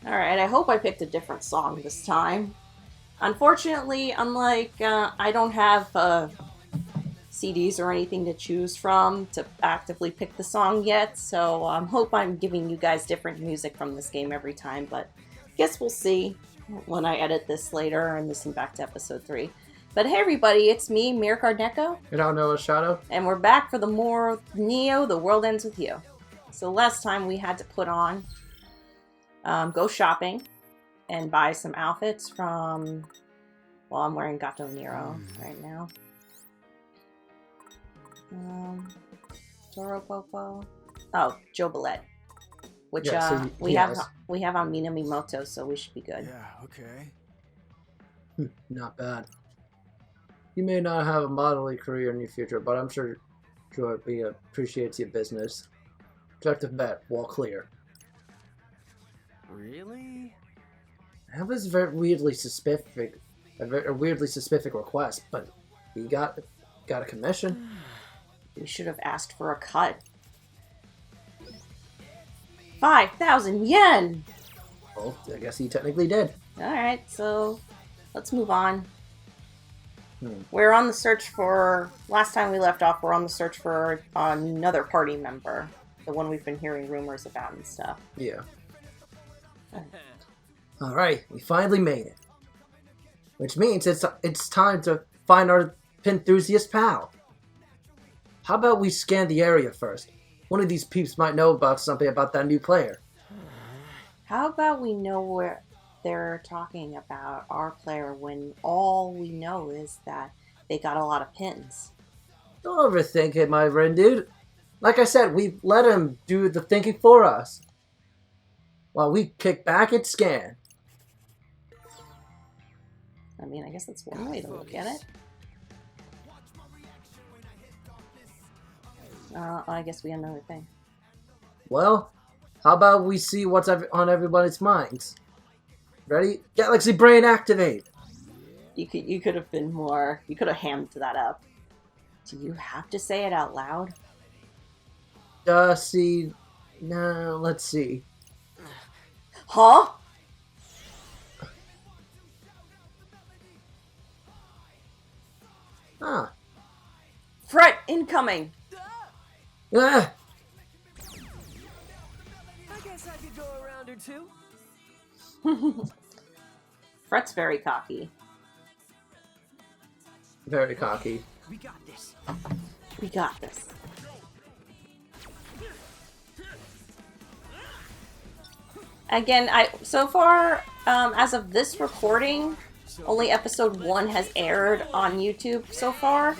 Alright, I hope I picked a different song this time. Unfortunately, unlike, I don't have CDs or anything to choose from to actively pick the song yet, so I hope I'm giving you guys different music from this game every time, but guess we'll see when I edit this later and listen back to episode 3. But hey everybody, it's me, Mirrorcard Neko. And I know a Shadow. And we're back for the more Neo, The World Ends With You. So last time we had to put on, go shopping and buy some outfits from, well, I'm wearing Gato Nero right now. Toro Popo. Oh, Joe Ballet. Which Yeah, we have on Minamimoto, so we should be good. Yeah, okay. Not bad. You may not have a modeling career in your future, but I'm sure Joy appreciates your business. Objective bet, wall clear. Really? That was a weirdly specific request, but we got a commission. We should have asked for a cut. 5,000 yen! Well, I guess he technically did. Alright, so let's move on. We're on the search for... Last time we left off, we're on the search for another party member. The one we've been hearing rumors about and stuff. Yeah. Alright, we finally made it. Which means it's time to find our Pinthusiast pal. How about we scan the area first? One of these peeps might know about something about that new player. How about we know where they're talking about our player when all we know is that they got a lot of pins? Don't overthink it, my friend, dude. Like I said, we let him do the thinking for us. While we kick back and scan. I mean, I guess that's one way to look at it. I guess we have another thing. Well, how about we see what's on everybody's minds? Ready? Galaxy Brain activate! You could have been more... You could have hammed that up. Do you have to say it out loud? See... No, let's see. Huh? Huh. Threat incoming! Ah! I guess I could go a round or two. Fret's very cocky. Very cocky. We got this. We got this. Again, so far, as of this recording, only episode 1 has aired on YouTube so far.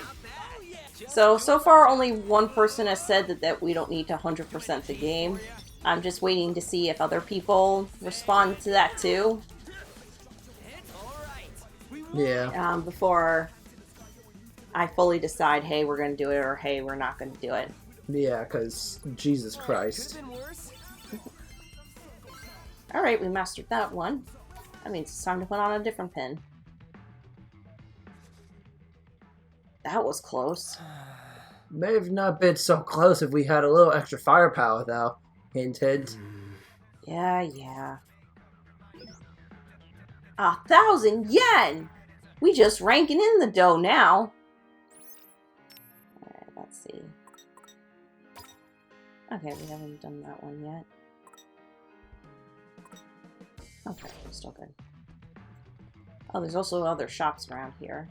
So far only one person has said that we don't need to 100% the game. I'm just waiting to see if other people respond to that too. Yeah. Before I fully decide, hey, we're going to do it, or hey, we're not going to do it. Yeah, because Jesus Christ. Alright, we mastered that one. That means it's time to put on a different pin. That was close. May have not been so close if we had a little extra firepower, though. Hint, hint. Yeah. 1,000 yen! We just ranking in the dough now. Alright, let's see. Okay, we haven't done that one yet. Okay, still good. Oh, there's also other shops around here.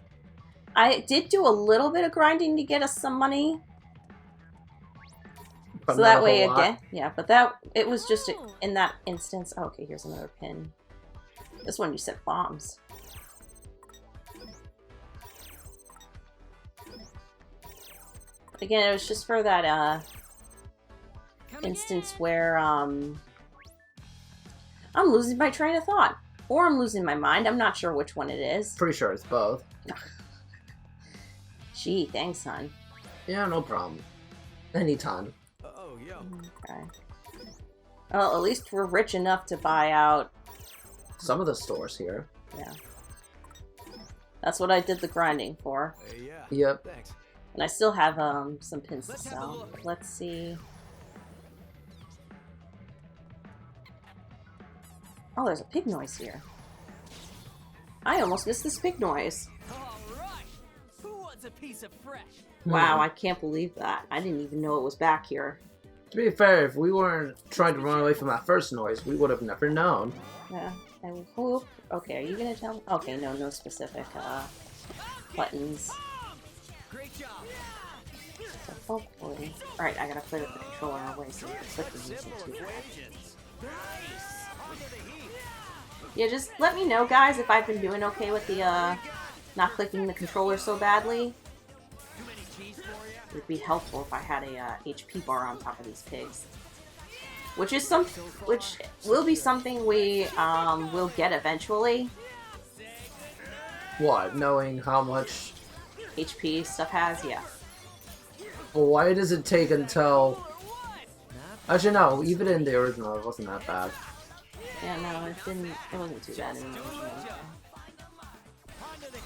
I did do a little bit of grinding to get us some money. But so that way again, yeah, but it was just in that instance. Oh, okay, here's another pin. This one you set bombs. But again, it was just for that instance where I'm losing my train of thought. Or I'm losing my mind. I'm not sure which one it is. Pretty sure it's both. Gee, thanks, hon. Yeah, no problem. Anytime. Oh, yo. Okay. Well, at least we're rich enough to buy out some of the stores here. Yeah. That's what I did the grinding for. Yeah. Yep. Thanks. And I still have some pins to sell. Let's see. Oh, there's a pig noise here. I almost missed this pig noise. All right. Who wants a piece of fresh? Wow, I can't believe that. I didn't even know it was back here. To be fair, if we weren't trying to run away from that first noise, we would have never known. Yeah, I would hope. Okay, are you gonna tell me? Okay, no specific buttons. Great job. So hopefully, all right, I gotta play with the controller away so you can click the music too. Yeah, just let me know, guys, if I've been doing okay with the not clicking the controller so badly. It would be helpful if I had a HP bar on top of these pigs, which will be something we will get eventually. What? Knowing how much HP stuff has, yeah. Well, why does it take until... Actually, no, even in the original, it wasn't that bad. Yeah, no, it wasn't too bad in the original.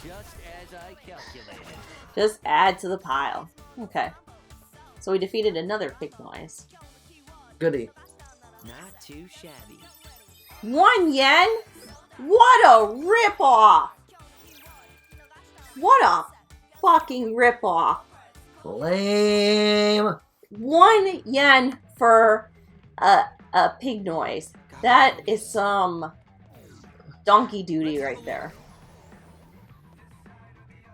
Just as I calculated. Just add to the pile. Okay. So we defeated another pig noise. Goody. Not too shabby. 1 yen? What a ripoff! What a fucking ripoff! Lame. 1 yen for a pig noise. That is some donkey duty right there.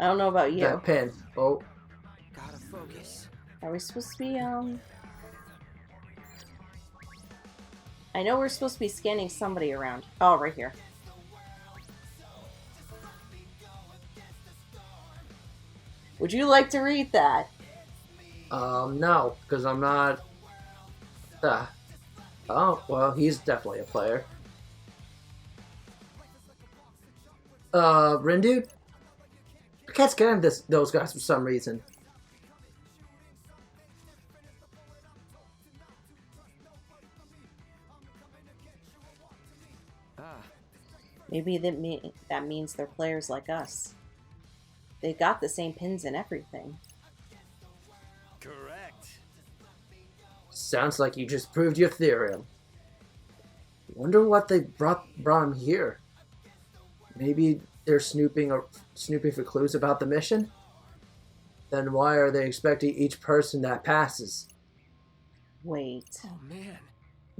I don't know about you. That pin. Oh. Gotta focus. Are we supposed to be, I know we're supposed to be scanning somebody around. Oh, right here. Would you like to read that? No, because I'm not... Oh, well, he's definitely a player. Rindo? I can't scan those guys for some reason. Maybe that means they're players like us. They got the same pins and everything. Correct. Sounds like you just proved your theorem. Wonder what they brought him here. Maybe they're snooping for clues about the mission? Then why are they expecting each person that passes? Wait. Oh man.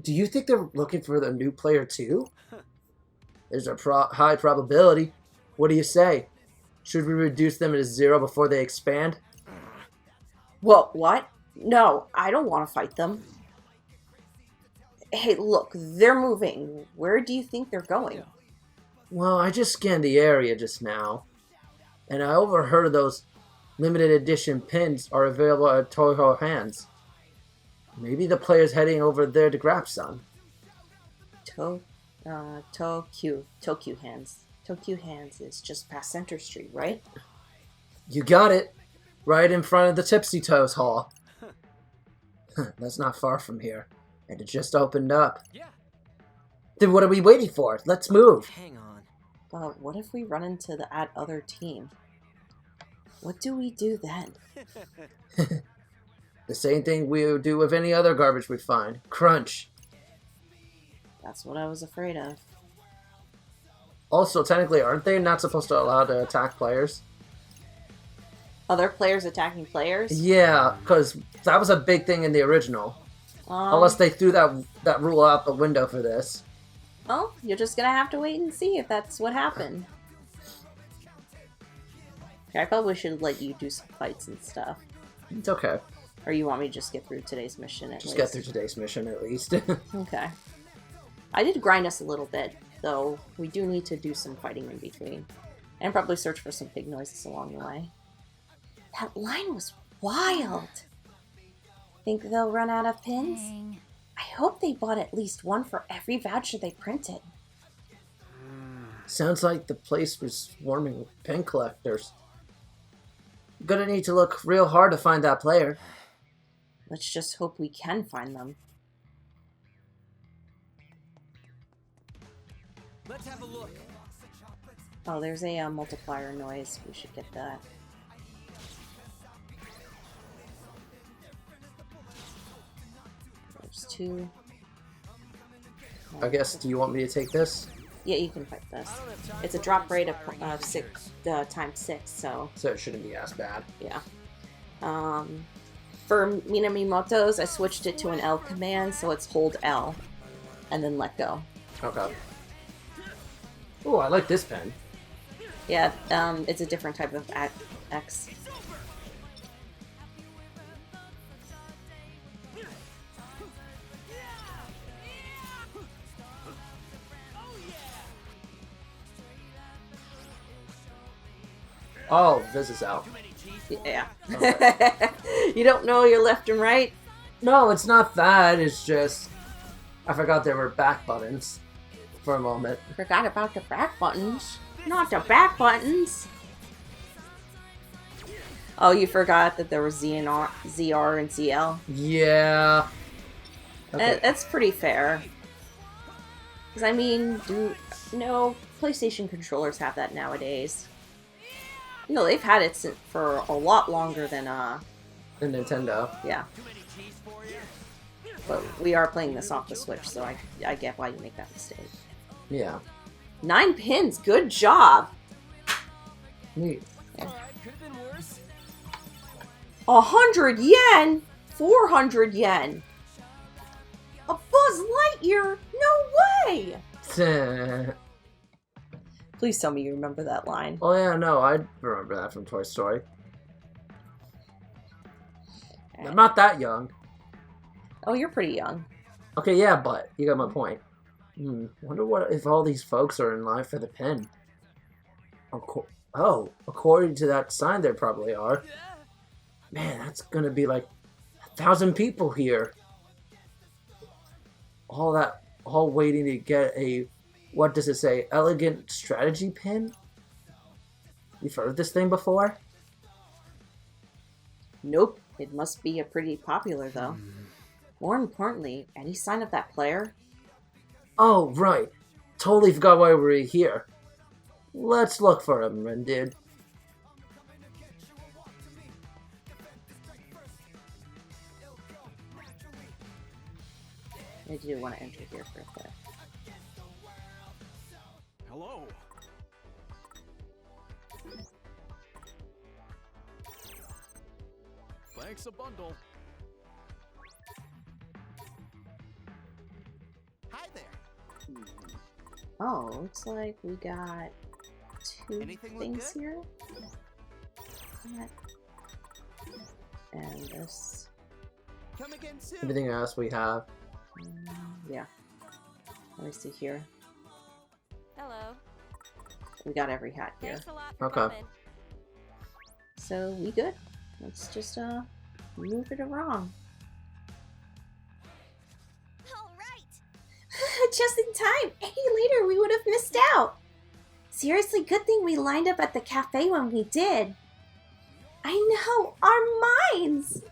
Do you think they're looking for the new player too? There's a high probability. What do you say? Should we reduce them to 0 before they expand? Well, what? No, I don't want to fight them. Hey, look, they're moving. Where do you think they're going? Well, I just scanned the area just now, and I overheard those limited edition pins are available at Toho Hands. Maybe the player's heading over there to grab some. Tokyo Hands. Tokyo Hands is just past Center Street, right? You got it. Right in front of the Tipsy Toes Hall. That's not far from here. And it just opened up. Yeah. Then what are we waiting for? Let's move. Hang on. But what if we run into that other team? What do we do then? The same thing we would do with any other garbage we find. Crunch. That's what I was afraid of. Also, technically, aren't they not supposed to allow to attack players? Other players attacking players? Yeah, because that was a big thing in the original. Unless they threw that rule out the window for this. Well, you're just gonna have to wait and see if that's what happened. I probably should let you do some fights and stuff. It's okay. Or you want me to just get through today's mission at least? Just get through today's mission at least. Okay. I did grind us a little bit, though we do need to do some fighting in between. And probably search for some pig noises along the way. That line was wild! Think they'll run out of pins? Dang. I hope they bought at least one for every voucher they printed. Sounds like the place was swarming with pin collectors. Gonna need to look real hard to find that player. Let's just hope we can find them. Let's have a look. Oh, there's a multiplier noise. We should get that. two. I guess, do you want me to take this? Yeah, you can pick this. It's a drop rate of times 6, so So it shouldn't be as bad. yeah. For Minamimoto's, I switched it to an L command, so it's hold L and then let go. Okay. Oh, I like this pen. Yeah, it's a different type of X. Oh, this is out. Yeah. Okay. You don't know your left and right? No, it's not that. It's just I forgot there were back buttons for a moment. Forgot about the back buttons. Not the back buttons. Oh, you forgot that there was ZR and ZL? Yeah. Okay. That's pretty fair. Because, I mean, PlayStation controllers have that nowadays. No, they've had it for a lot longer than, The Nintendo. yeah. But we are playing this off the Switch, so I get why you make that mistake. Yeah. 9 pins, good job! Neat. Alright, could have been worse. 100 yen? 400 yen! A Buzz Lightyear? No way! Please tell me you remember that line. Oh yeah, no, I remember that from Toy Story. I'm not that young. Oh, you're pretty young. Okay, yeah, but you got my point. Wonder what if all these folks are in line for the pin. Oh, according to that sign, there probably are. Man, that's gonna be like 1,000 people here. All waiting to get a, what does it say? Elegant strategy pin? You've heard of this thing before? Nope. It must be a pretty popular, though. More importantly, any sign of that player? Oh, right. Totally forgot why we were here. Let's look for him, Rindo. I do want to enter here for a bit. Hello. Thanks a bundle. Hi there. Oh, looks like we got 2 Anything look things good? here. That. And this. Come again soon. Everything else we have. Yeah. Let me see here. Hello. We got every hat here. Thanks a lot for Okay. coming. So, we good? Let's just, move it around. All right. Just in time! Any later, we would have missed out! Seriously, good thing we lined up at the cafe when we did. I know! Our minds!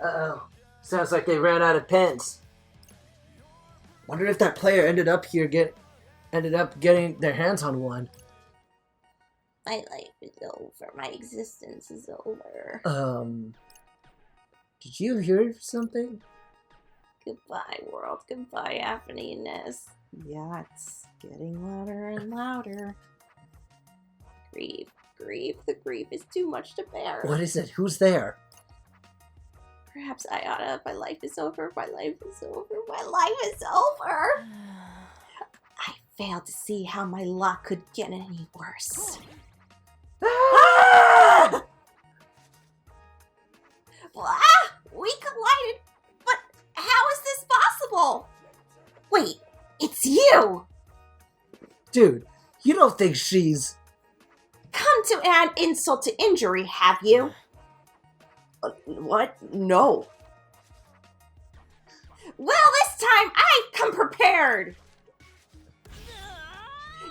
Uh-oh. Sounds like they ran out of pins. Wonder if that player ended up getting their hands on one. My life is over. My existence is over. Did you hear something? Goodbye, world. Goodbye, happeningness. Yeah, it's getting louder and louder. Grief. Grief. The grief is too much to bear. What is it? Who's there? Perhaps I oughta. My life is over. My life is over. My life is over. I failed to see how my luck could get any worse. Ah! We collided, but how is this possible? Wait, it's you! Dude, you don't think she's... Come to add insult to injury, have you? What? No. Well, this time I've come prepared!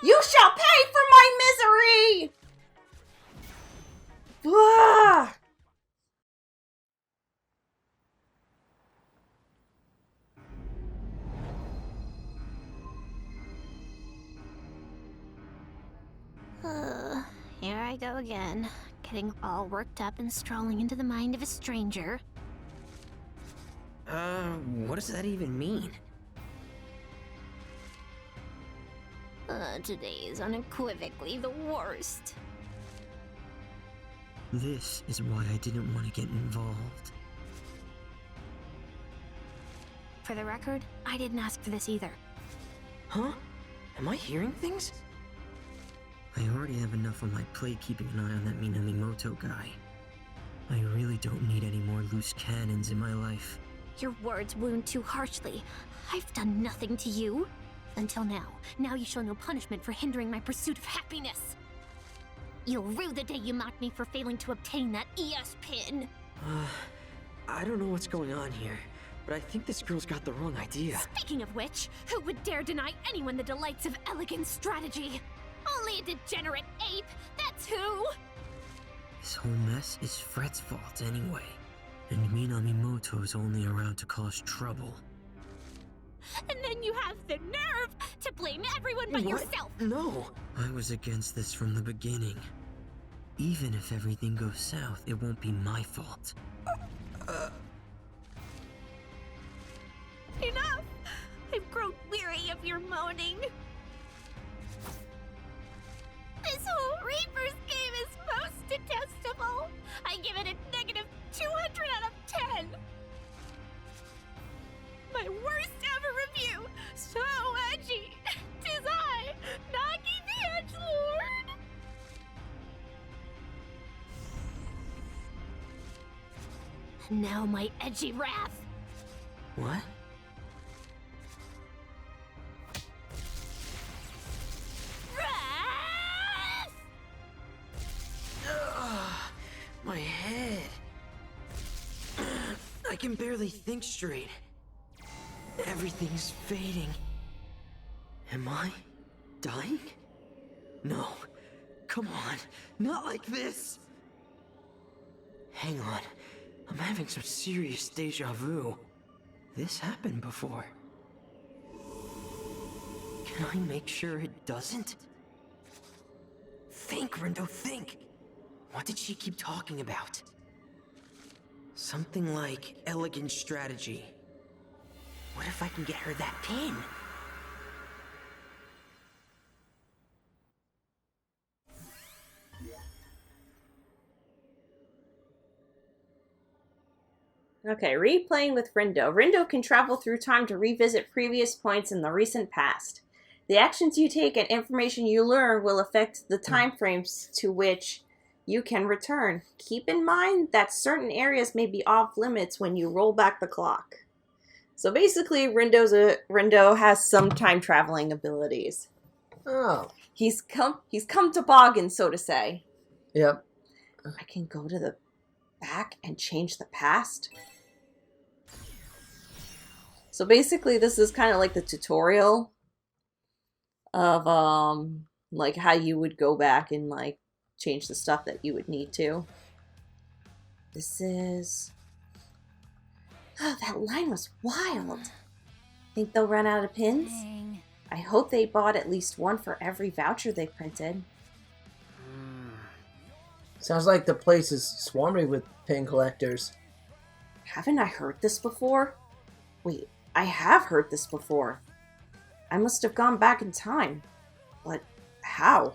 You shall pay for my misery! Ah! Here I go again, getting all worked up and strolling into the mind of a stranger. What does that even mean? Today is unequivocally the worst. This is why I didn't want to get involved. For the record, I didn't ask for this either. Huh? Am I hearing things? I already have enough on my plate keeping an eye on that Minamimoto guy. I really don't need any more loose cannons in my life. Your words wound too harshly. I've done nothing to you. Until now. Now you show no punishment for hindering my pursuit of happiness. You'll rue the day you mocked me for failing to obtain that ES pin. I don't know what's going on here, but I think this girl's got the wrong idea. Speaking of which, who would dare deny anyone the delights of elegant strategy? Only a degenerate ape, that's who! This whole mess is Fred's fault anyway, and Minamimoto is only around to cause trouble. And then you have the nerve to blame everyone but yourself! No! I was against this from the beginning. Even if everything goes south, it won't be my fault. Enough! I've grown weary of your moaning. This whole Reaper's game is most detestable. I give it a negative 200 out of 10. My worst ever review. So edgy. 'Tis I, Nagi the Edgelord. And now my edgy wrath. What? Wrath! My head. I can barely think straight. Everything's fading. Am I dying? No. Come on. Not like this. Hang on. I'm having some serious deja vu. This happened before. Can I make sure it doesn't? Think, Rindo, think! What did she keep talking about? Something like elegant strategy. What if I can get her that pin? Okay, replaying with Rindo. Rindo can travel through time to revisit previous points in the recent past. The actions you take and information you learn will affect the time frames to which you can return. Keep in mind that certain areas may be off limits when you roll back the clock. So basically, Rindo has some time traveling abilities. Oh. He's come toboggan, so to say. Yep. I can go to the back and change the past. So basically, this is kind of like the tutorial of like how you would go back and like change the stuff that you would need to. This is... Oh, that line was wild. Think they'll run out of pins? Dang. I hope they bought at least one for every voucher they printed. Sounds like the place is swarming with pin collectors. Haven't I heard this before? Wait, I have heard this before. I must have gone back in time. But how?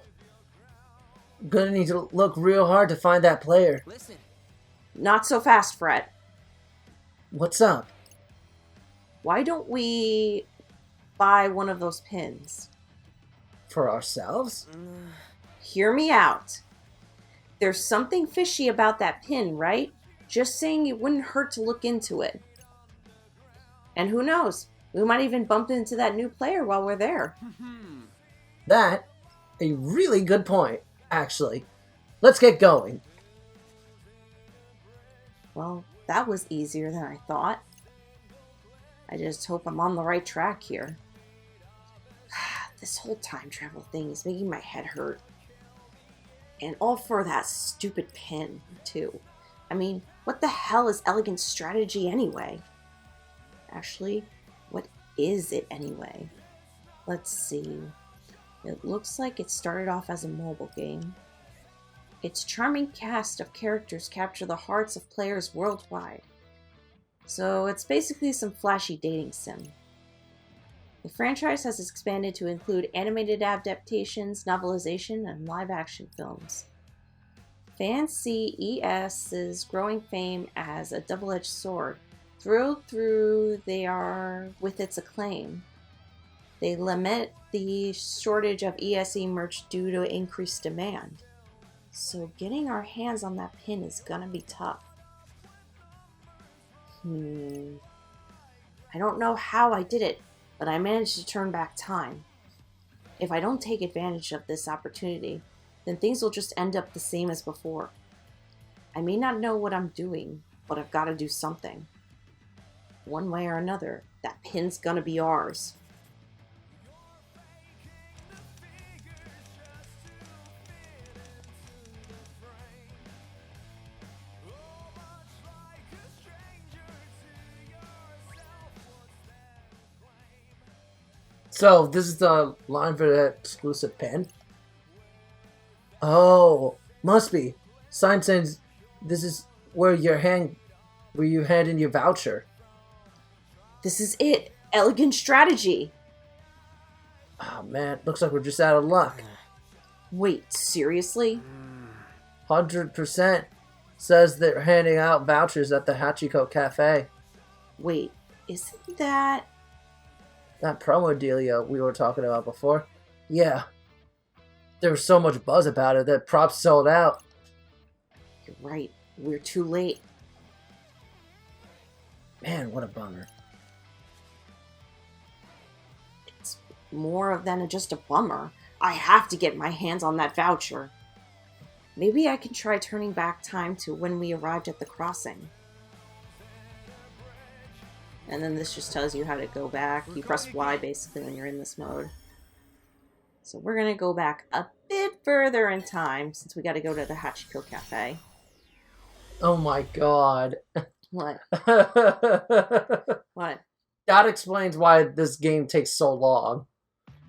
Gonna need to look real hard to find that player. Listen. Not so fast, Fred. What's up? Why don't we buy one of those pins? For ourselves? Hear me out. There's something fishy about that pin, right? Just saying it wouldn't hurt to look into it. And who knows? We might even bump into that new player while we're there. That, a really good point, actually. Let's get going. Well, that was easier than I thought. I just hope I'm on the right track here. This whole time travel thing is making my head hurt. And all for that stupid pin, too. I mean, what the hell is elegant strategy anyway? Actually, what is it anyway? Let's see. It looks like it started off as a mobile game. Its charming cast of characters capture the hearts of players worldwide. So it's basically some flashy dating sim. The franchise has expanded to include animated adaptations, novelization, and live-action films. Fans see ES's growing fame as a double-edged sword. Thrilled through they are with its acclaim. They lament the shortage of ESE merch due to increased demand. So getting our hands on that pin is gonna be tough. I don't know how I did it, but I managed to turn back time. If I don't take advantage of this opportunity, then things will just end up the same as before. I may not know what I'm doing, but I've got to do something. One way or another, that pin's gonna be ours. So, this is the line for the exclusive pin? Oh, must be. Sign says this is where you hand in your voucher. This is it. Elegant strategy. Oh man, looks like we're just out of luck. Wait, seriously? 100% says they're handing out vouchers at the Hachiko Cafe. Wait, isn't that... That promo dealio we were talking about before? Yeah. There was so much buzz about it that props sold out. You're right. We're too late. Man, what a bummer. It's more than just a bummer. I have to get my hands on that voucher. Maybe I can try turning back time to when we arrived at the crossing. And then this just tells you how to go back. You press Y basically when you're in this mode. So we're going to go back a bit further in time since we got to go to the Hachiko Cafe. Oh my god. What? What? That explains why this game takes so long.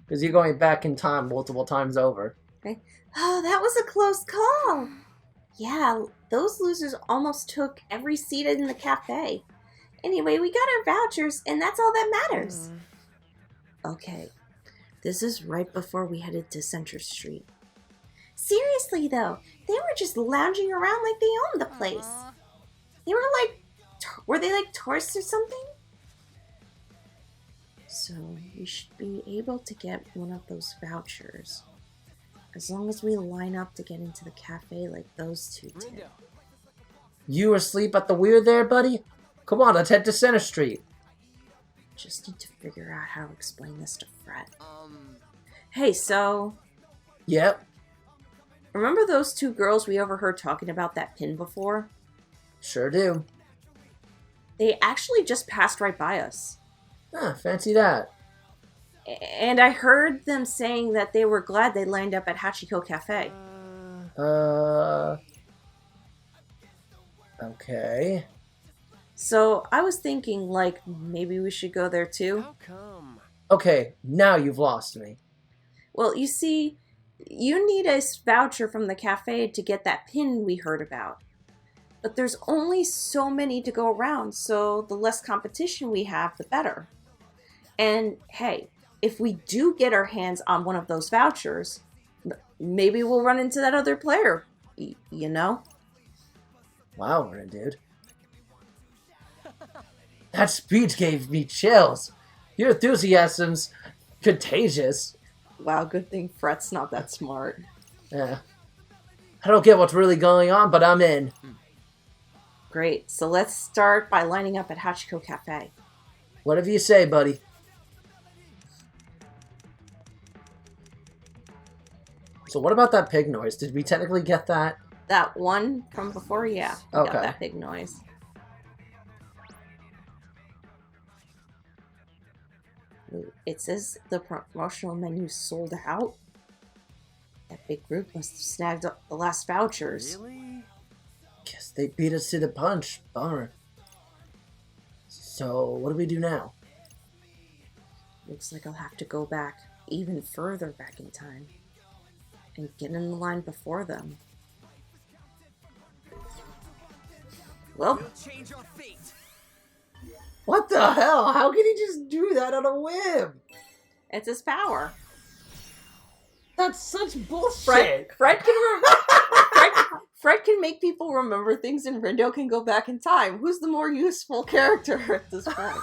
Because you're going back in time multiple times over. Okay. Oh, that was a close call. Yeah, those losers almost took every seat in the cafe. Anyway, we got our vouchers, and that's all that matters. Okay. This is right before we headed to Center Street. Seriously, though, they were just lounging around like they owned the place. They were like... Were they like tourists or something? So, we should be able to get one of those vouchers. As long as we line up to get into the cafe like those two did. Rindo. You asleep at the wheel there, buddy? Come on, let's head to Center Street. Just need to figure out how to explain this to Fred. Hey, so... Yep. Remember those two girls we overheard talking about that pin before? Sure do. They actually just passed right by us. Ah, fancy that. And I heard them saying that they were glad they lined up at Hachiko Cafe. Okay. So I was thinking, like, maybe we should go there too? How come? Okay, now you've lost me. Well, you see, you need a voucher from the cafe to get that pin we heard about. But there's only so many to go around, so the less competition we have, the better. And hey, if we do get our hands on one of those vouchers, maybe we'll run into that other player, you know? Wow, dude. That speech gave me chills. Your enthusiasm's contagious. Wow, good thing Fret's not that smart. Yeah. I don't get what's really going on, but I'm in. Great, so let's start by lining up at Hachiko Cafe. Whatever you say, buddy. So what about that pig noise? Did we technically get that? That one from before, yeah. We Okay. got that big noise. It says the promotional menu sold out. That big group must have snagged up the last vouchers. Really? Guess they beat us to the punch. Bummer. So, what do we do now? Looks like I'll have to go back even further back in time and get in the line before them. Well, We'll change our fate. What the hell? How can he just do that on a whim? It's his power. That's such bullshit. Fred can make people remember things, and Rindo can go back in time. Who's the more useful character at this point?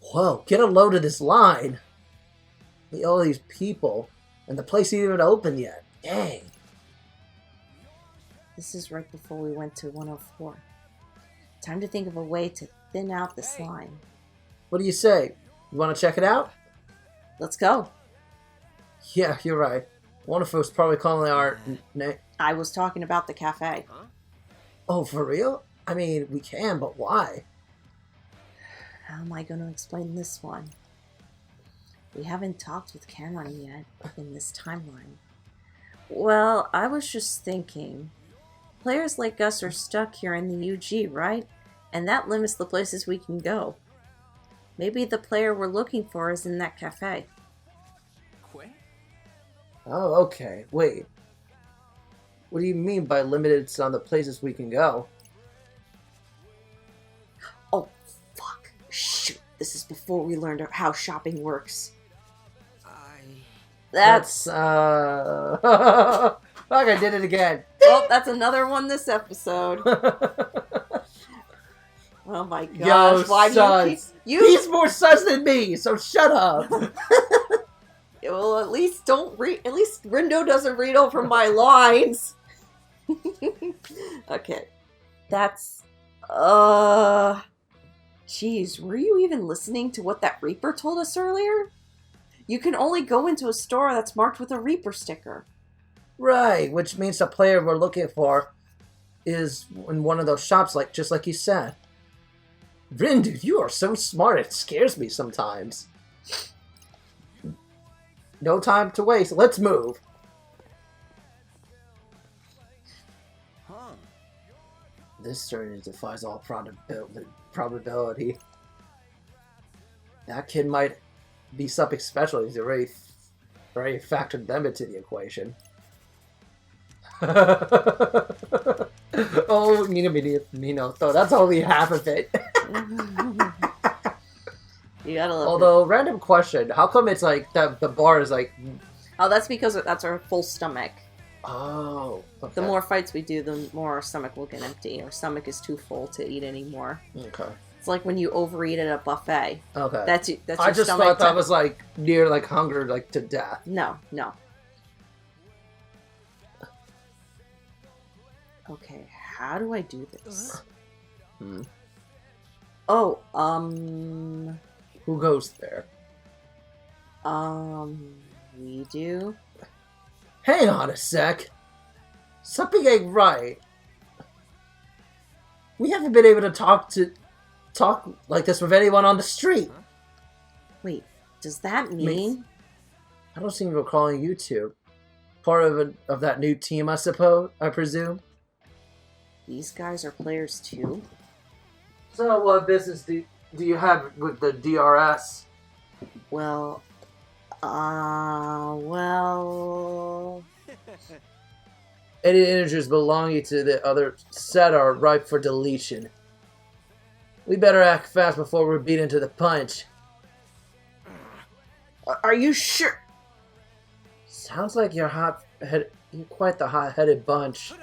Whoa, get a load of this line. All these people, and the place ain't even open yet. Dang. This is right before we went to 104. Time to think of a way to thin out this line. What do you say? You want to check it out? Let's go. Yeah, you're right. One of us probably calling our name. I was talking about the cafe. Oh, for real? I mean, we can, but why? How am I going to explain this one? We haven't talked with Cameron yet in this timeline. Well, I was just thinking. Players like us are stuck here in the UG, right? And that limits the places we can go. Maybe the player we're looking for is in that cafe. Oh, okay. Wait. What do you mean by limited on the places we can go? Oh, fuck. Shoot. This is before we learned how shopping works. That's... Fuck, I did it again. Well, that's another one this episode. Oh my gosh. Yo, why sus. do you keep... He's more sus than me, so shut up. Well, at least don't read... At least Rindo doesn't read over my lines. Okay. That's... Jeez, were you even listening to what that Reaper told us earlier? You can only go into a store that's marked with a Reaper sticker. Right, which means the player we're looking for is in one of those shops, just like you said. Rindo, you are so smart, it scares me sometimes. No time to waste, let's move. This certainly defies all probability. That kid might be something special. He's already factored them into the equation. Oh, Minamimoto. That's only half of it. You gotta love Although, random question. How come it's like, the bar is like... Oh, that's because that's our full stomach. Oh, okay. The more fights we do, the more our stomach will get empty. Our stomach is too full to eat anymore. Okay. It's like when you overeat at a buffet. Okay. That's your I just stomach thought that was like near like hunger, like to death. No. Okay, how do I do this? Oh, Who goes there? we do. Hang on a sec. Something ain't right. We haven't been able to talk like this with anyone on the street. Wait, does that mean? I don't seem to recall you two. Part of that new team, I presume? These guys are players too? So what business do you have with the DRS? Well... Any integers belonging to the other set are ripe for deletion. We better act fast before we're beaten to the punch. Are you sure? Sounds like you're quite the hot-headed bunch.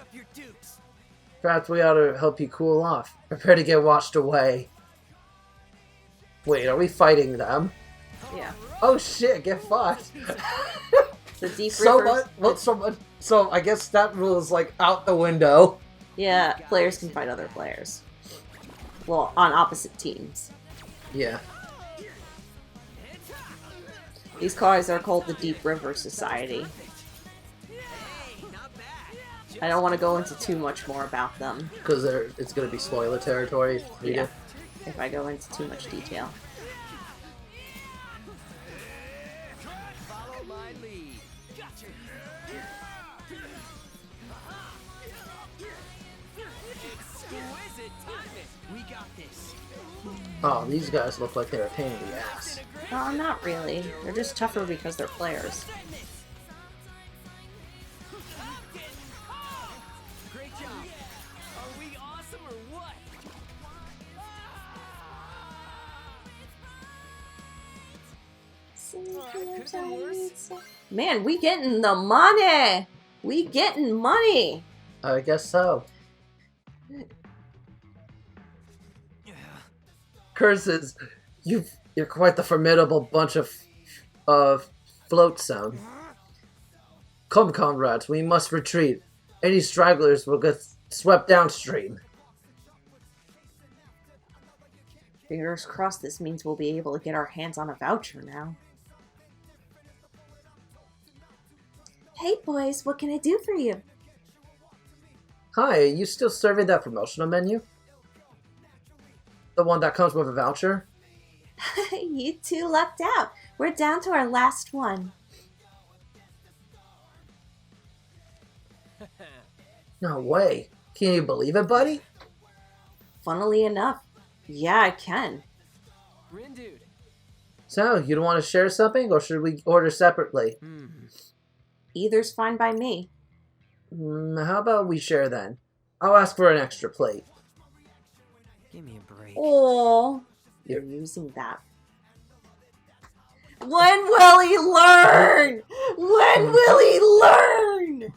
Perhaps we ought to help you cool off. Prepare to get washed away. Wait, are we fighting them? Yeah. Oh shit, get fucked. The deep So I guess that rule is like out the window. Yeah, players can fight other players. Well, on opposite teams. Yeah. These guys are called the Deep River Society. I don't want to go into too much more about them. Because it's going to be spoiler territory. Yeah. If I go into too much detail. Follow my lead. Gotcha. Exquisite timing. We got this. Oh, these guys look like they're a pain in the ass. No, not really. They're just tougher because they're players. Man, we getting the money! We getting money! I guess so. Curses, you're quite the formidable bunch of float sound. Come, comrades, we must retreat. Any stragglers will get swept downstream. Fingers crossed this means we'll be able to get our hands on a voucher now. Hey boys, what can I do for you? Hi, are you still serving that promotional menu? The one that comes with a voucher? You two lucked out. We're down to our last one. No way. Can you believe it, buddy? Funnily enough, yeah, I can. Rindo. So, you don't want to share something, or should we order separately? Either's fine by me. How about we share then? I'll ask for an extra plate. Give me a break. Oh, you're using that. When will he learn? When will he learn?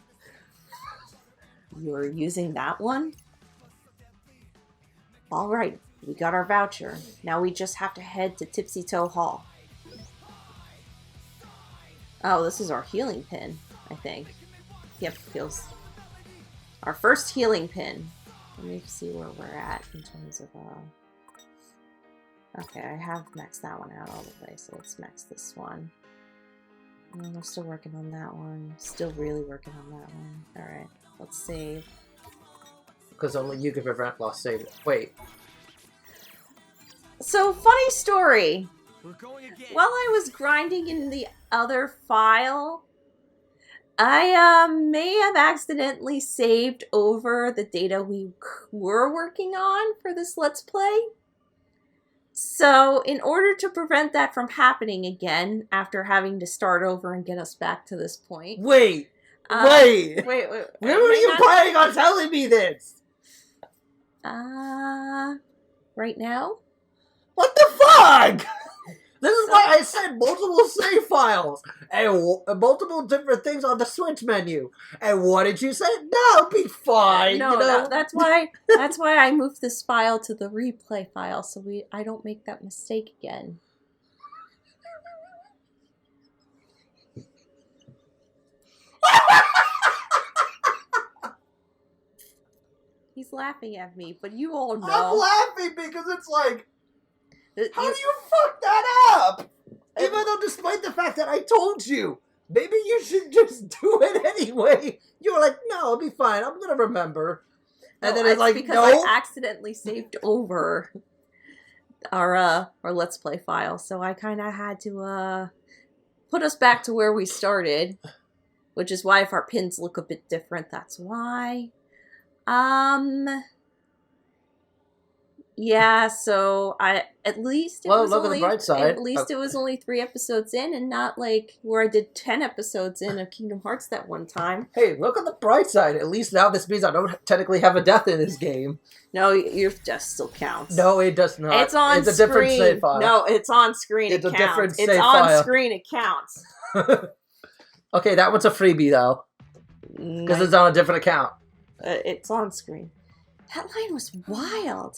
You're using that one? Alright, we got our voucher. Now we just have to head to Tipsy Toe Hall. Oh, this is our healing pin, I think. Yep, feels... Our first healing pin. Let me see where we're at in terms of, Okay, I have maxed that one out all the way, so let's max this one. And we're still working on that one. Still really working on that one. Alright, let's save. Because only you can prevent lost save. Wait. So, funny story. We're going again. While I was grinding in the other file, I may have accidentally saved over the data we were working on for this Let's Play. So, in order to prevent that from happening again, after having to start over and get us back to this point... Wait! wait! When were you planning on telling me this? Right now? What the fuck? This is why I said multiple save files and multiple different things on the Switch menu. And what did you say? No, it'll be fine. No, you know? that's why I moved this file to the replay file, so I don't make that mistake again. He's laughing at me, but you all know. I'm laughing because it's like, how You- do you fuck that up? Even though, despite the fact that I told you, maybe you should just do it anyway. You were like, no, it'll be fine. I'm gonna remember. And then it's like, because no. I accidentally saved over our Let's Play file, so I kind of had to put us back to where we started, which is why if our pins look a bit different, that's why. Yeah, so at least it was look at the only, bright side. At least it was only 3 episodes in, and not like where I did 10 episodes in of Kingdom Hearts that one time. Hey, look on the bright side. At least now this means I don't technically have a death in this game. No, your death still counts. No, it does not. It's on It's a screen. different save file. No, it's on screen. It's it a counts. different It's save on file. screen. It counts. Okay, that one's a freebie though, because it's on a different account. It's on screen. That line was wild.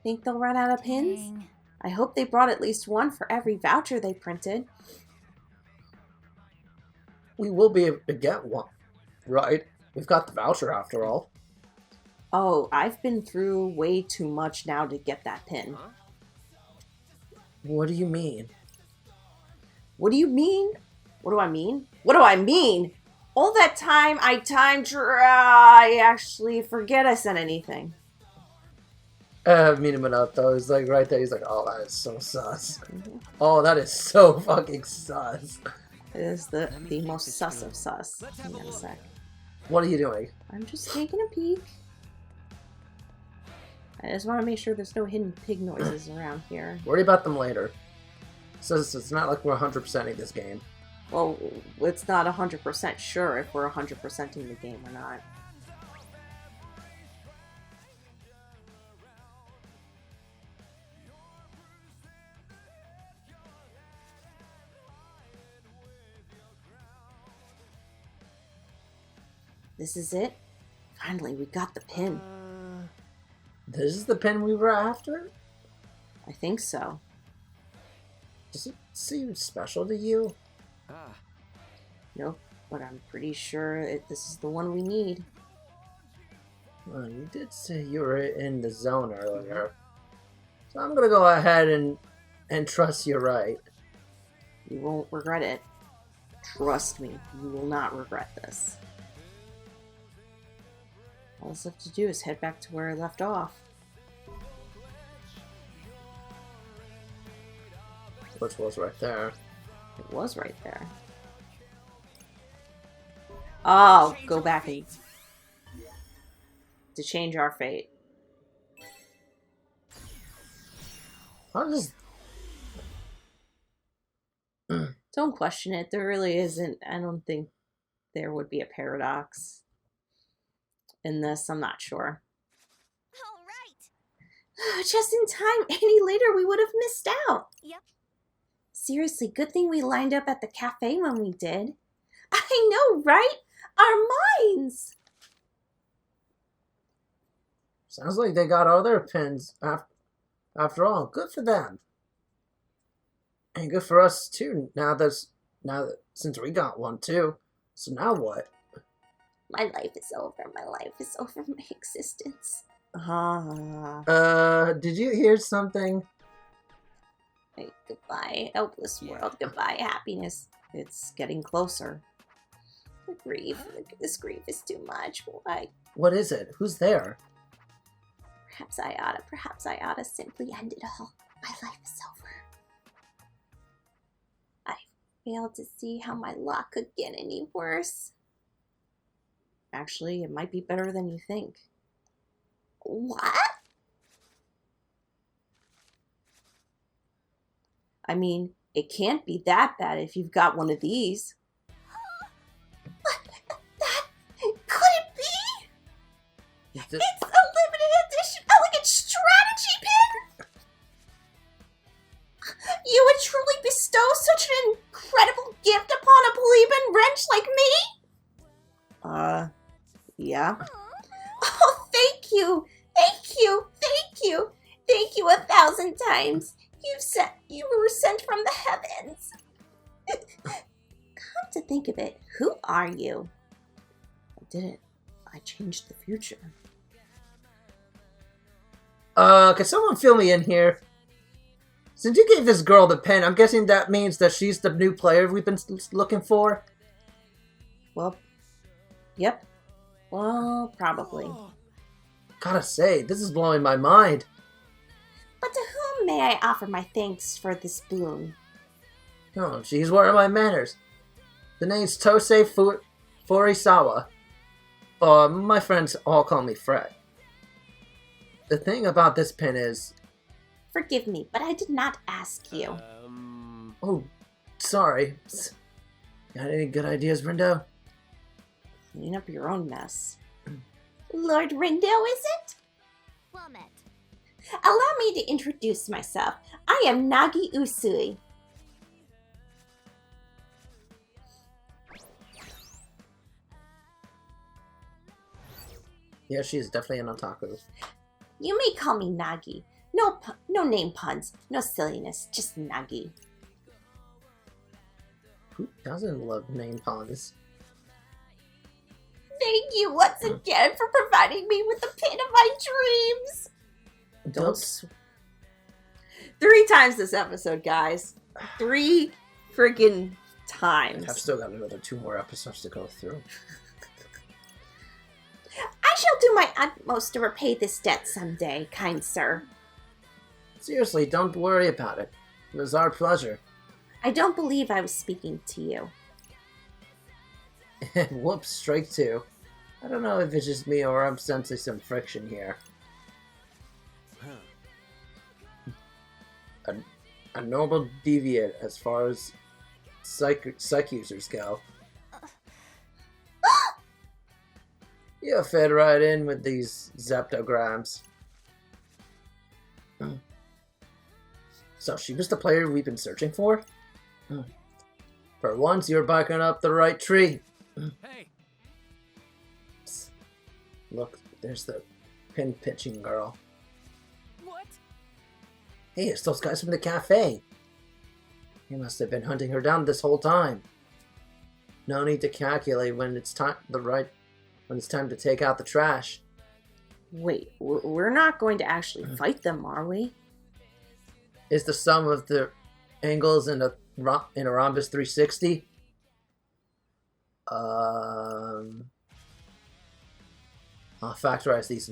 Think they'll run out of pins? Dang. I hope they brought at least one for every voucher they printed. We will be able to get one, right? We've got the voucher after all. Oh, I've been through way too much now to get that pin. Huh? What do you mean? What do you mean? What do I mean? What do I mean? All that time I I actually forget I said anything. Minamimoto is like right there. He's like, oh, that is so sus. Oh, that is so fucking sus. It is the most sus of sus. Hang on a sec. What are you doing? I'm just taking a peek. I just want to make sure there's no hidden pig noises around here. Worry about them later. So it's not like we're 100%ing this game. Well, it's not 100% sure if we're 100%ing the game or not. This is it? Finally, we got the pin. This is the pin we were after? I think so. Does it seem special to you? Nope, but I'm pretty sure this is the one we need. Well, you did say you were in the zone earlier. So I'm gonna go ahead and trust you're right. You won't regret it. Trust me, you will not regret this. All I have to do is head back to where I left off. Which was right there. It was right there. Oh, go back and... to change our fate. How does... Don't question it. There really isn't. I don't think there would be a paradox in this. I'm not sure. All right. Just in time. Any later, we would have missed out. Yep. Seriously, good thing we lined up at the cafe when we did. I know, right? Our minds! Sounds like they got all their pins after all. Good for them. And good for us too. Now that since we got one too. So now what? My life is over. My life is over. My existence. Did you hear something? Hey, goodbye, helpless world. Goodbye, happiness. It's getting closer. The grief. This grief is too much. Why? What is it? Who's there? Perhaps I oughta simply end it all. My life is over. I failed to see how my luck could get any worse. Actually, it might be better than you think. What? I mean, it can't be that bad if you've got one of these. That could it be? It's a limited edition elegant strategy pin! You would truly bestow such an incredible gift upon a plebeian wrench like me? Yeah. Oh, thank you! Thank you! Thank you! Thank you 1,000 times! You were sent from the heavens! Come to think of it, who are you? I didn't. I changed the future. Can someone fill me in here? Since you gave this girl the pen, I'm guessing that means that she's the new player we've been looking for? Well, yep. Well, probably. Gotta say, this is blowing my mind. But to whom may I offer my thanks for this boon? Oh, geez, what are my manners? The name's Tosei Furisawa. My friends all call me Fred. The thing about this pin is... Forgive me, but I did not ask you. Oh, sorry. Got any good ideas, Rindo? Clean up your own mess. Lord Rindo, is it? Well met. Allow me to introduce myself. I am Nagi Usui. Yeah, she is definitely an otaku. You may call me Nagi. No name puns, no silliness, just Nagi. Who doesn't love name puns? Thank you once again for providing me with the pin of my dreams. Don't. 3 times this episode, guys. 3 friggin' times. I've still got another 2 more episodes to go through. I shall do my utmost to repay this debt someday, kind sir. Seriously, don't worry about it. It was our pleasure. I don't believe I was speaking to you. Whoops, strike 2. I don't know if it's just me or I'm sensing some friction here. A normal deviant as far as psych users go. You fit right in with these zeptograms. So she was the player we've been searching for? For once, you're barking up the right tree. Hey, Look, there's the pin pitching girl. What? Hey, it's those guys from the cafe. He must have been hunting her down this whole time. No need to calculate when it's time to take out the trash. Wait, we're not going to actually fight them, are we? Is the sum of the angles in a rhombus 360? I'll factorize these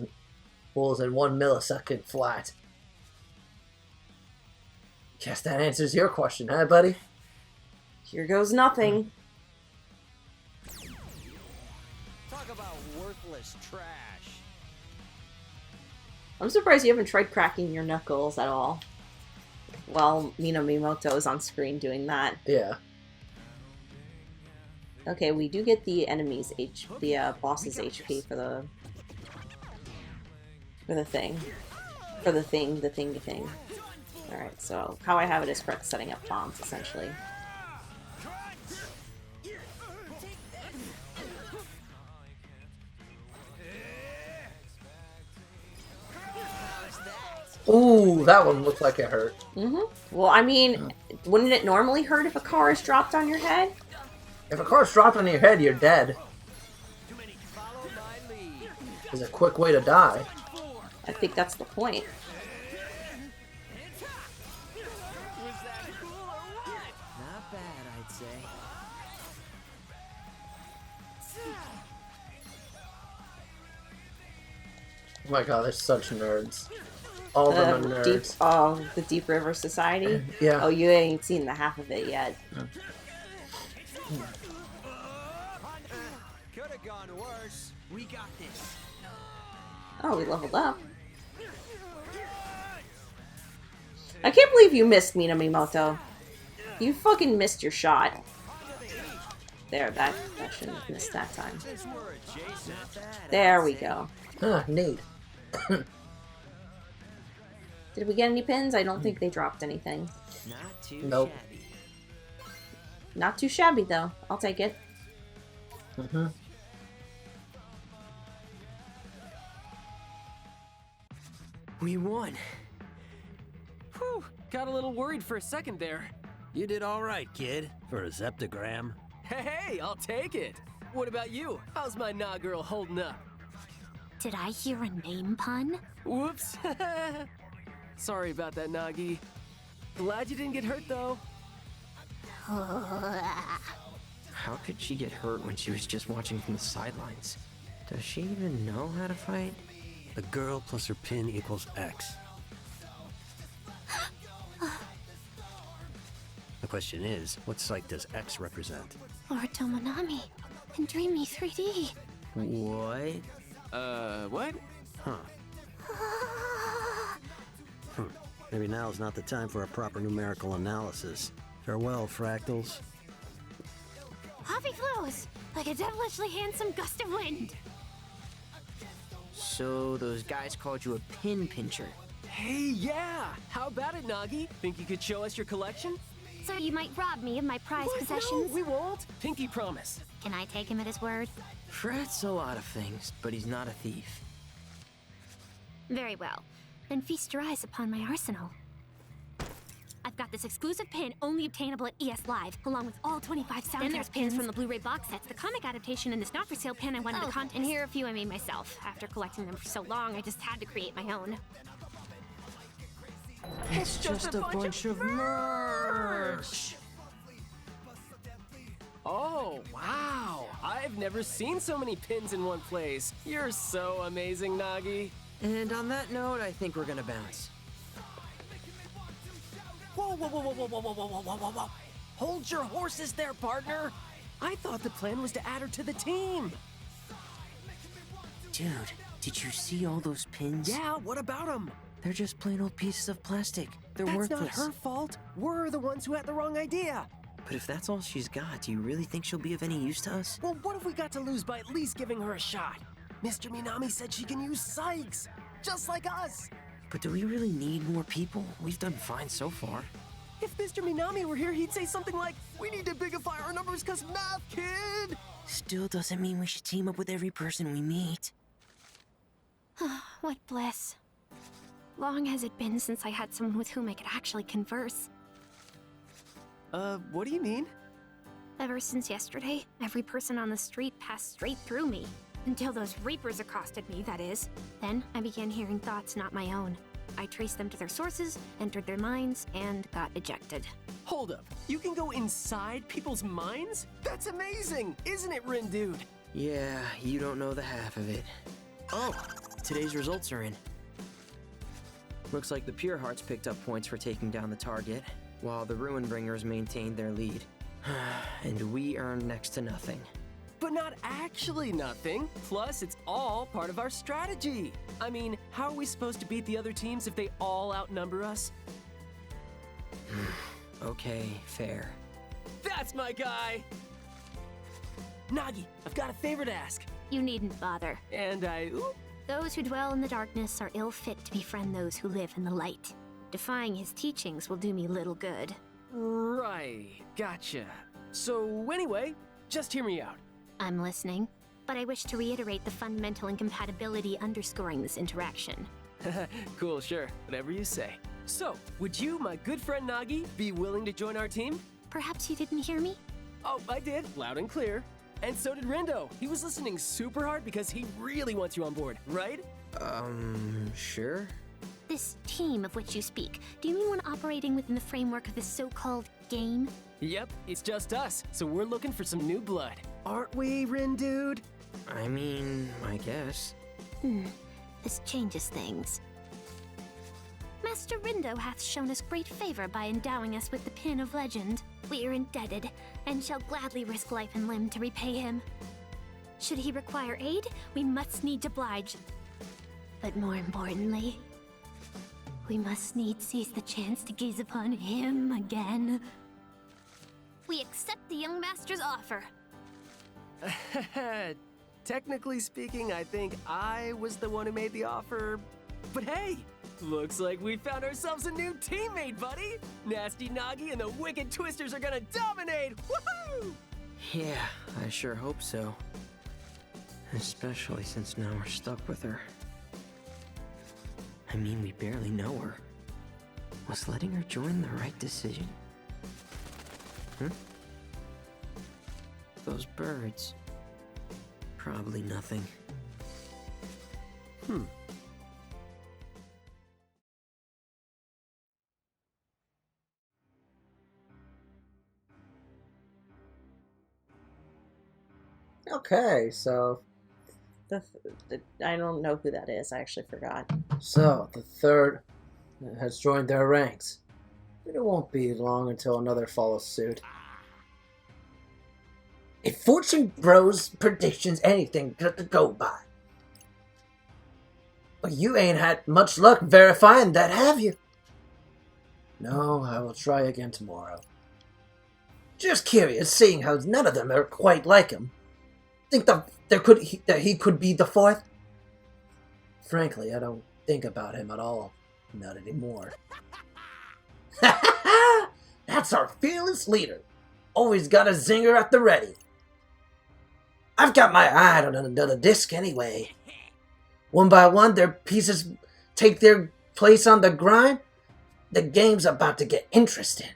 rules in 1 millisecond flat. Guess that answers your question, huh, buddy? Here goes nothing. Talk about worthless trash. I'm surprised you haven't tried cracking your knuckles at all. While Minamimoto is on screen doing that. Yeah. Okay, we do get the enemy's boss's HP for the thing. The thing. Alright, so how I have it is correct setting up bombs, essentially. Ooh, that one looked like it hurt. Well, I mean, wouldn't it normally hurt if a car is dropped on your head? If a car's dropped on your head, you're dead. Follow my lead. It's a quick way to die. I think that's the point. Was that cool or what? Not bad, I'd say. Oh my god, they're such nerds. All of them are nerds. The Deep River Society? Yeah. Oh, you ain't seen the half of it yet. Could have gone worse. We got this. Oh, we leveled up. I can't believe you missed, Minamimoto. You fucking missed your shot. There, that shouldn't have missed that time. Since we're adjacent. There we go. Ah, neat. Did we get any pins? I don't think they dropped anything. Not too Nope. shabby. Not too shabby, though. I'll take it. We won. Whew, got a little worried for a second there. You did all right, kid, for a zeptogram. Hey, I'll take it. What about you? How's my nah girl holding up? Did I hear a name pun? Whoops. Sorry about that, Nagi. Glad you didn't get hurt, though. How could she get hurt when she was just watching from the sidelines? Does she even know how to fight? A girl plus her pin equals X. The question is, what site does X represent? Lord Tomonami in Dreamy 3D. What? What? Huh. Maybe now's not the time for a proper numerical analysis. Farewell, fractals. Coffee flows like a devilishly handsome gust of wind. So those guys called you a pin pincher. Hey, yeah! How about it, Nagi? Think you could show us your collection? So you might rob me of my prized What? possessions? No, we won't. Pinky promise. Can I take him at his word? Fred's a lot of things, but he's not a thief. Very well. Then feast your eyes upon my arsenal. I've got this exclusive pin only obtainable at ES Live, along with all 25 soundtrack Then there's pins from the Blu-ray box sets, the comic adaptation, and this not-for-sale pin I won in the contest. And here are a few I made myself. After collecting them for so long, I just had to create my own. It's just a bunch of merch. Oh, wow. I've never seen so many pins in one place. You're so amazing, Nagi. And on that note, I think we're gonna bounce. Whoa, whoa, whoa, whoa, whoa, whoa, whoa, whoa, whoa, whoa, whoa. Hold your horses there, partner. I thought the plan was to add her to the team. Dude, did you see all those pins? Yeah, what about them? They're just plain old pieces of plastic. They're That's worthless. not her fault. We're the ones who had the wrong idea. But if that's all she's got, do you really think she'll be of any use to us? Well, what have we got to lose by at least giving her a shot? Mr. Minami said she can use Sykes, just like us. But do we really need more people? We've done fine so far. If Mr. Minami were here, he'd say something like, "We need to bigify our numbers because math, kid!" Still doesn't mean we should team up with every person we meet. what bliss. Long has it been since I had someone with whom I could actually converse. What do you mean? Ever since yesterday, every person on the street passed straight through me. Until those Reapers accosted me, that is. Then I began hearing thoughts not my own. I traced them to their sources, entered their minds, and got ejected. Hold up. You can go inside people's minds? That's amazing, isn't it, Rindo? Yeah, you don't know the half of it. Oh, today's results are in. Looks like the Pure Hearts picked up points for taking down the target, while the Ruinbringers maintained their lead. And we earned next to nothing. But not actually nothing. Plus, it's all part of our strategy. I mean, how are we supposed to beat the other teams if they all outnumber us? Okay, fair. That's my guy! Nagi, I've got a favor to ask. You needn't bother. And Those who dwell in the darkness are ill fit to befriend those who live in the light. Defying his teachings will do me little good. Right, gotcha. So anyway, just hear me out. I'm listening, but I wish to reiterate the fundamental incompatibility underscoring this interaction. Cool, sure, whatever you say. So, would you, my good friend Nagi, be willing to join our team? Perhaps you didn't hear me? Oh, I did, loud and clear. And so did Rindo. He was listening super hard because he really wants you on board, right? Sure? This team of which you speak, do you mean one operating within the framework of this so-called game? Yep, it's just us, so we're looking for some new blood. Aren't we, Rindude? I mean, I guess. This changes things. Master Rindo hath shown us great favor by endowing us with the Pin of Legend. We are indebted, and shall gladly risk life and limb to repay him. Should he require aid, we must needs oblige. But more importantly, we must needs seize the chance to gaze upon him again. We accept the young master's offer. Technically speaking, I think I was the one who made the offer. But hey, looks like we found ourselves a new teammate, buddy! Nasty Nagi and the Wicked Twisters are gonna dominate! Woohoo! Yeah, I sure hope so. Especially since now we're stuck with her. I mean, we barely know her. Was letting her join the right decision? Those birds. Probably nothing. Okay, so I don't know who that is. I actually forgot. the third has joined their ranks. It won't be long until another follows suit. If Fortune Bros predictions anything to go by. But you ain't had much luck verifying that, have you? No, I will try again tomorrow. Just curious, seeing how none of them are quite like him. Think that he could be the fourth? Frankly, I don't think about him at all. Not anymore. That's our fearless leader. Always got a zinger at the ready. I've got my eye on another disc anyway. One by one, their pieces take their place on the grind. The game's about to get interesting.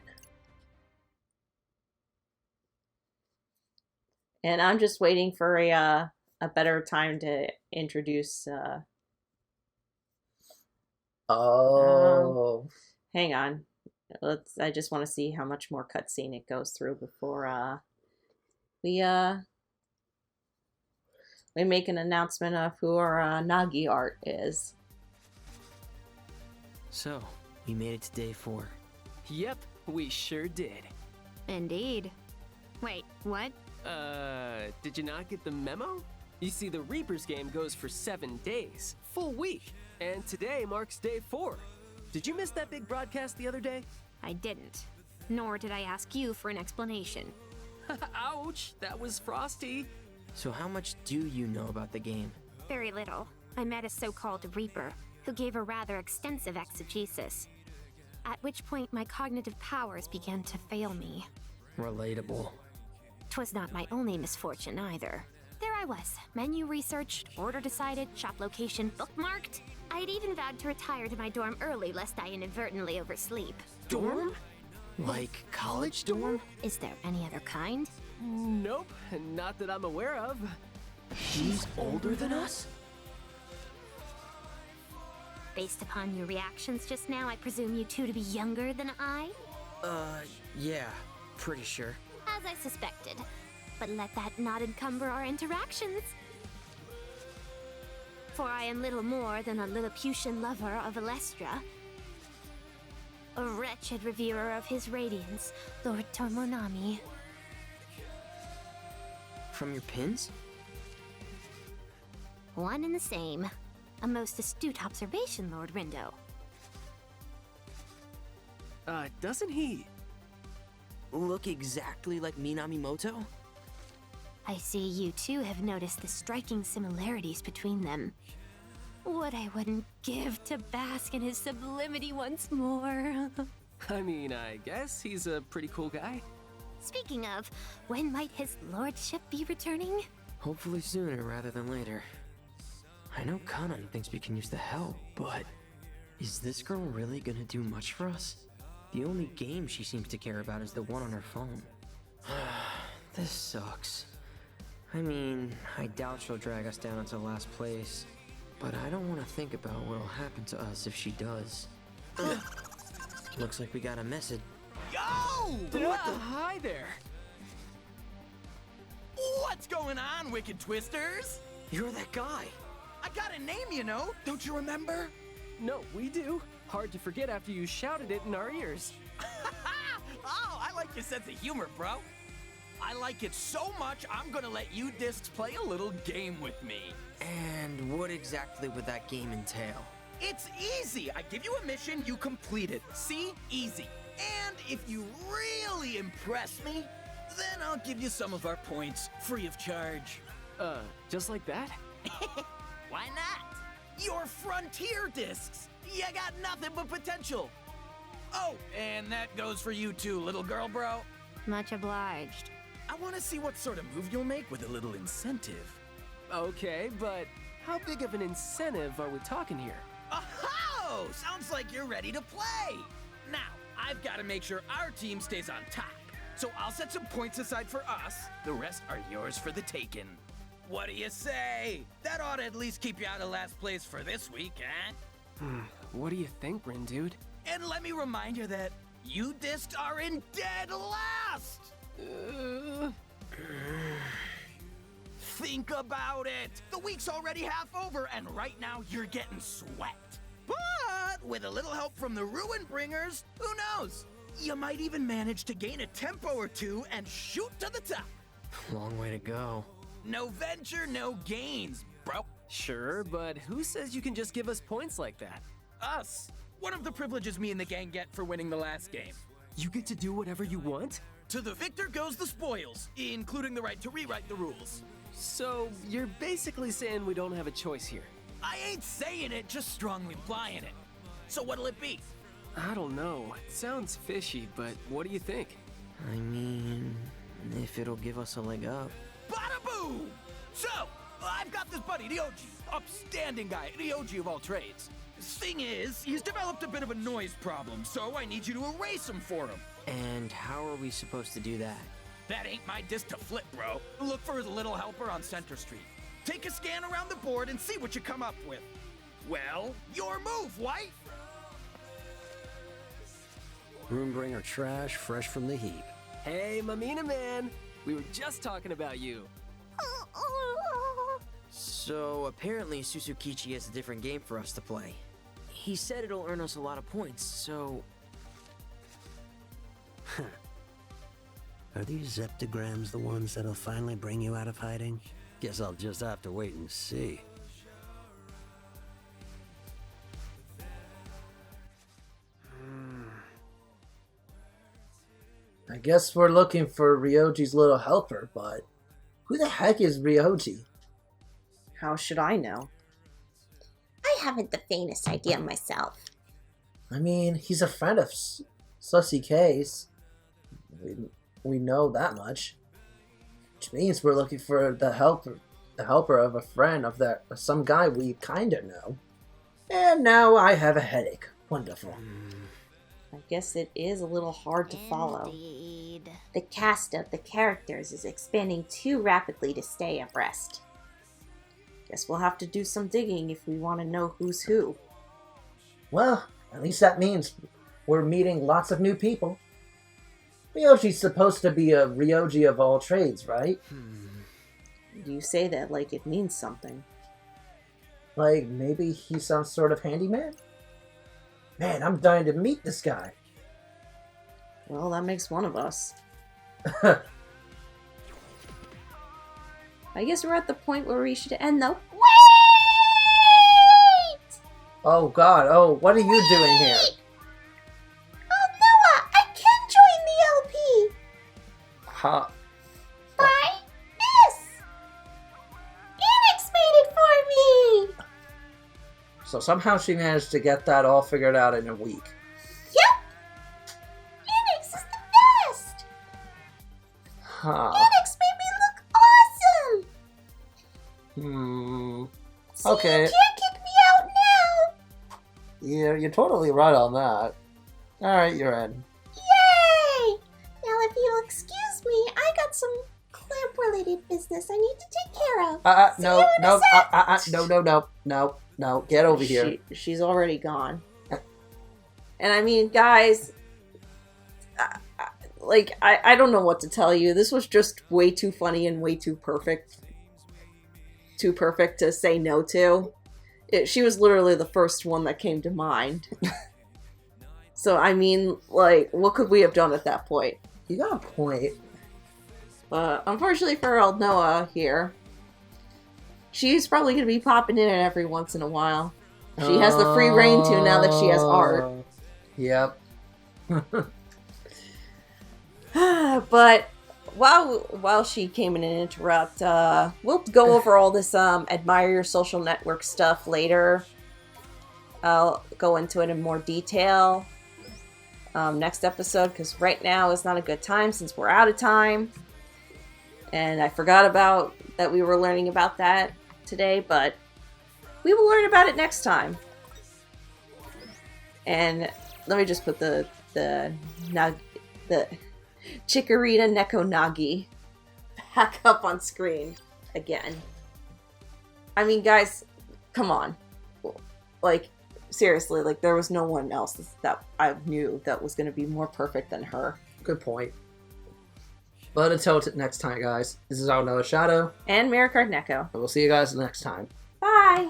And I'm just waiting for a better time to introduce. Hang on. I just want to see how much more cutscene it goes through before we make an announcement of who our Nagi art is. So, we made it to day 4. Yep, we sure did. Indeed. Wait, what? Did you not get the memo? You see, the Reapers game goes for 7 days. Full week. And today marks day 4. Did you miss that big broadcast the other day? I didn't. Nor did I ask you for an explanation. Ouch, that was frosty. So how much do you know about the game? Very little. I met a so-called Reaper, who gave a rather extensive exegesis. At which point my cognitive powers began to fail me. Relatable. 'Twas not my only misfortune either. There I was. Menu researched, order decided, shop location bookmarked. I'd even vowed to retire to my dorm early lest I inadvertently oversleep. Dorm? Like college dorm? Is there any other kind? Nope, not that I'm aware of. She's older than us? Based upon your reactions just now, I presume you two to be younger than I? Yeah, pretty sure. As I suspected. But let that not encumber our interactions. For I am little more than a Lilliputian lover of Alestra. A wretched reverer of his radiance, Lord Tomonami. From your pins? One and the same. A most astute observation, Lord Rindo. Doesn't he? Look exactly like Minamimoto? I see you too have noticed the striking similarities between them. What I wouldn't give to bask in his sublimity once more. I mean, I guess he's a pretty cool guy. Speaking of, when might his lordship be returning? Hopefully sooner rather than later. I know Kanan thinks we can use the help, but is this girl really gonna do much for us? The only game she seems to care about is the one on her phone. This sucks. I mean, I doubt she'll drag us down into last place, but I don't want to think about what'll happen to us if she does. Looks like we got a message. Yo! Hi there. What's going on, Wicked Twisters? You're that guy! I got a name, you know. Don't you remember? No, we do. Hard to forget after you shouted it in our ears. Oh, I like your sense of humor, bro. I like it so much, I'm gonna let you discs play a little game with me. And what exactly would that game entail? It's easy. I give you a mission, you complete it. See? Easy. And if you really impress me, then I'll give you some of our points free of charge. Just like that? Why not? Your frontier discs. You got nothing but potential. Oh, and that goes for you too, little girl, bro. Much obliged. I want to see what sort of move you'll make with a little incentive. Okay, but how big of an incentive are we talking here? Oh, sounds like you're ready to play. Now, I've got to make sure our team stays on top. So I'll set some points aside for us. The rest are yours for the taking. What do you say? That ought to at least keep you out of last place for this week, eh? What do you think, Rin dude? And let me remind you that you discs are in dead last! Think about it! The week's already half over, and right now you're getting swept. But with a little help from the Ruin Bringers, who knows? You might even manage to gain a tempo or two and shoot to the top. Long way to go. No venture, no gains, bro. Sure, but who says you can just give us points like that? Us. One of the privileges me and the gang get for winning the last game. You get to do whatever you want? To the victor goes the spoils, including the right to rewrite the rules. So, you're basically saying we don't have a choice here? I ain't saying it, just strongly implying it. So what'll it be? I don't know. It sounds fishy, but what do you think? I mean, if it'll give us a leg up. Bada boom! So, I've got this buddy, the OG. Upstanding guy, the OG of all trades. Thing is, he's developed a bit of a noise problem, so I need you to erase him for him. And how are we supposed to do that? That ain't my disc to flip, bro. Look for his little helper on Center Street. Take a scan around the board and see what you come up with. Well, your move, White! Roombringer trash fresh from the heap. Hey, Mamina man! We were just talking about you. So apparently Susukichi has a different game for us to play. He said it'll earn us a lot of points, so... Are these zeptograms the ones that'll finally bring you out of hiding? Guess I'll just have to wait and see. I guess we're looking for Ryoji's little helper, but who the heck is Ryoji? How should I know? I haven't the faintest idea myself. I mean, he's a friend of Sussy K's. We know that much. Which means we're looking for the helper the helper of a friend of some guy we kinda know. And now I have a headache. Wonderful. I guess it is a little hard to follow. Indeed. The cast of the characters is expanding too rapidly to stay abreast. Guess we'll have to do some digging if we want to know who's who. Well, at least that means we're meeting lots of new people. Ryoji's supposed to be a Ryoji of all trades, right? You say that like it means something. Like, maybe he's some sort of handyman? Man, I'm dying to meet this guy. Well, that makes one of us. I guess we're at the point where we should end though. Wait! Oh god, oh, what are you doing here? Oh, Noah, I can join the LP! Huh. By this! Enix made it for me! So somehow she managed to get that all figured out in a week. Yep! Enix is the best! Huh. Enix made me look awesome! See, Okay. you can't kick me out now! Yeah, you're totally right on that. Alright, you're in. Yay! Now if you'll excuse me, I got some clamp-related business I need to take care of. See you in a sec. No, get over here. She's already gone. And I mean, guys, I don't know what to tell you. This was just way too funny and way too perfect. Too perfect to say no to. She was literally the first one that came to mind. So, I mean, like, what could we have done at that point? You got a point. But unfortunately for old Noah here, she's probably going to be popping in every once in a while. She has the free reign to now that she has art. Yep. But while she came in and interrupt, we'll go over all this admire your social network stuff later. I'll go into it in more detail next episode, because right now is not a good time since we're out of time. And I forgot about that we were learning about that today, but we will learn about it next time. And let me just put the Chikorita Neko Nagi back up on screen again. I mean, guys, come on. Like, seriously, like, there was no one else that I knew that was going to be more perfect than her. Good point. But until next time, guys, this is Noah Shadow. And Mirrorcard Neko. And we'll see you guys next time. Bye!